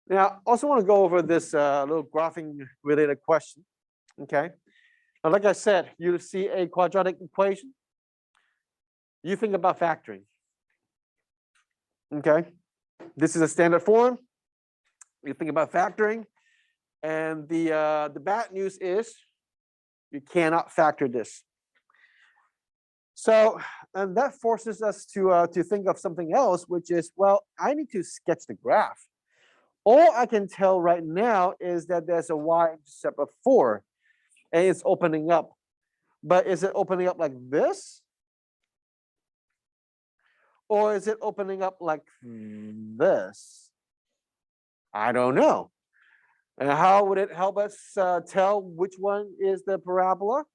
Now, I also want to go over this little graphing related question. Okay. Now, like I said, you see a quadratic equation. You think about factoring. Okay. This is a standard form. You think about factoring. And the bad news is you cannot factor this. So, and that forces us to think of something else, which is, well, I need to sketch the graph. All I can tell right now is that there's a y-intercept of 4, and it's opening up. But is it opening up like this? Or is it opening up like this? I don't know. And how would it help us tell which one is the parabola?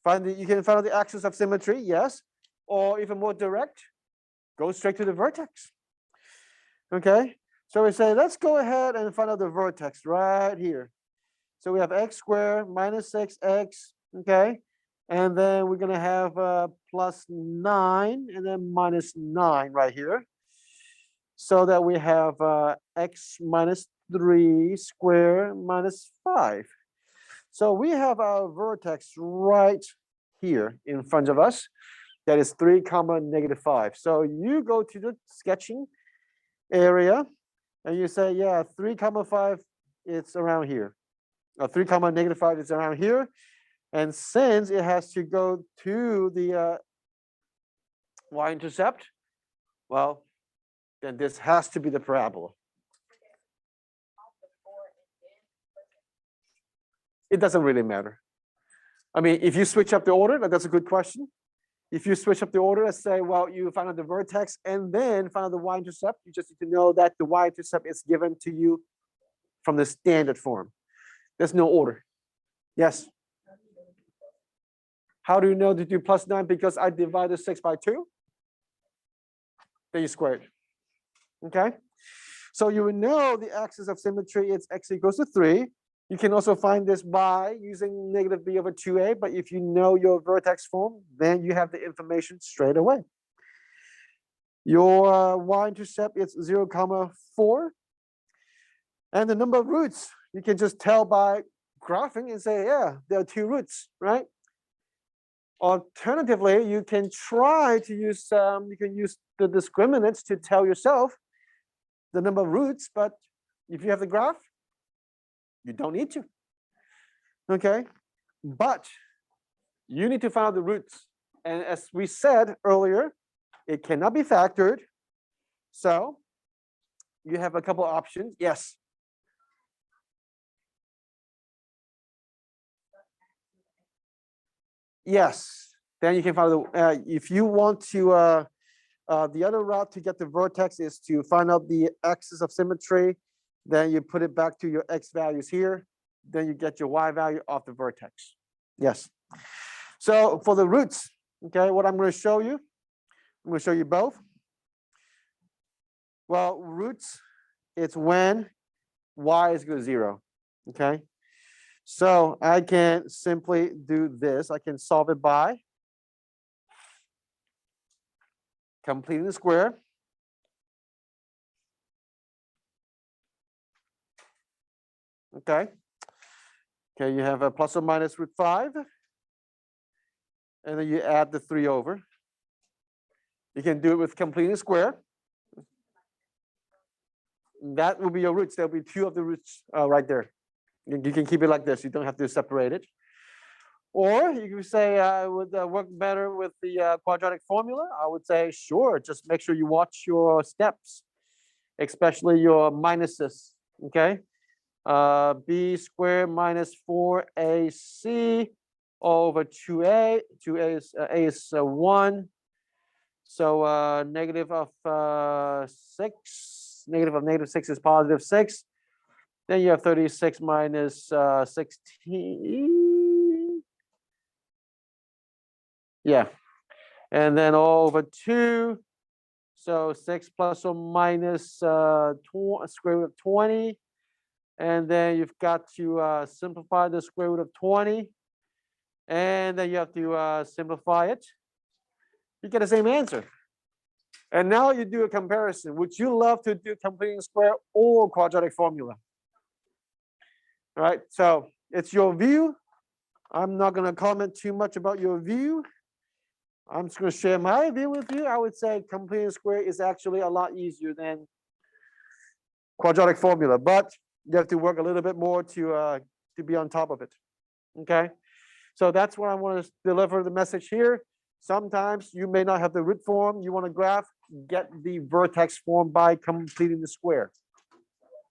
You can find the axis of symmetry, yes. Or even more direct, go straight to the vertex. Okay, so we say, let's go ahead and find out the vertex right here. So we have x squared minus 6x, okay? And then we're gonna have plus 9 and then minus 9 right here. So that we have x minus 3 squared minus 5. So we have our vertex right here in front of us. That is 3 comma negative 5. So you go to the sketching area and you say, yeah, 3 comma 5, it's around here. 3 comma negative 5 is around here. And since it has to go to the y-intercept, well, then this has to be the parabola. It doesn't really matter. I mean, if you switch up the order, that's a good question. If you switch up the order and say, well, you find out the vertex and then find out the y-intercept, you just need to know that the y-intercept is given to you from the standard form. There's no order. Yes? How do you know to do plus 9? Because I divided 6 by 2. Then you square it. Okay? So you will know the axis of symmetry is x equals to 3. You can also find this by using negative b over 2a, but if you know your vertex form, then you have the information straight away. Your y-intercept is 0, 4. And the number of roots, you can just tell by graphing and say, yeah, there are 2 roots, right? Alternatively, you can try to use, you can use the discriminants to tell yourself the number of roots, but if you have the graph, you don't need to. Okay, but you need to find out the roots. And as we said earlier, it cannot be factored. So you have a couple options. Yes. Yes. Then you can find the, if you want to, the other route to get the vertex is to find out the axis of symmetry. Then you put it back to your x values here. Then you get your y value of the vertex. Yes. So for the roots, okay, what I'm going to show you, I'm going to show you both. Well, roots, it's when y is equal to 0. Okay. So I can simply do this. I can solve it by completing the square. Okay. Okay, you have a plus or minus root 5. And then you add the 3 over. You can do it with completing the square. That will be your roots. There'll be 2 of the roots right there. You can keep it like this. You don't have to separate it. Or you can say I would work better with the quadratic formula. I would say, sure, just make sure you watch your steps, especially your minuses, okay? B squared minus 4ac over 2a. 2a is, a is 1. So negative of 6. Negative of negative 6 is positive 6. Then you have 36 minus 16. Yeah. And then all over 2. So 6 plus or minus square root of 20. And then you've got to simplify the square root of 20. And then you have to simplify it. You get the same answer. And now you do a comparison. Would you love to do completing square or quadratic formula? All right, so it's your view. I'm not going to comment too much about your view. I'm just going to share my view with you. I would say completing square is actually a lot easier than quadratic formula, but you have to work a little bit more to be on top of it. Okay, so that's what I want to deliver the message here. Sometimes you may not have the root form you want to graph, get the vertex form by completing the square.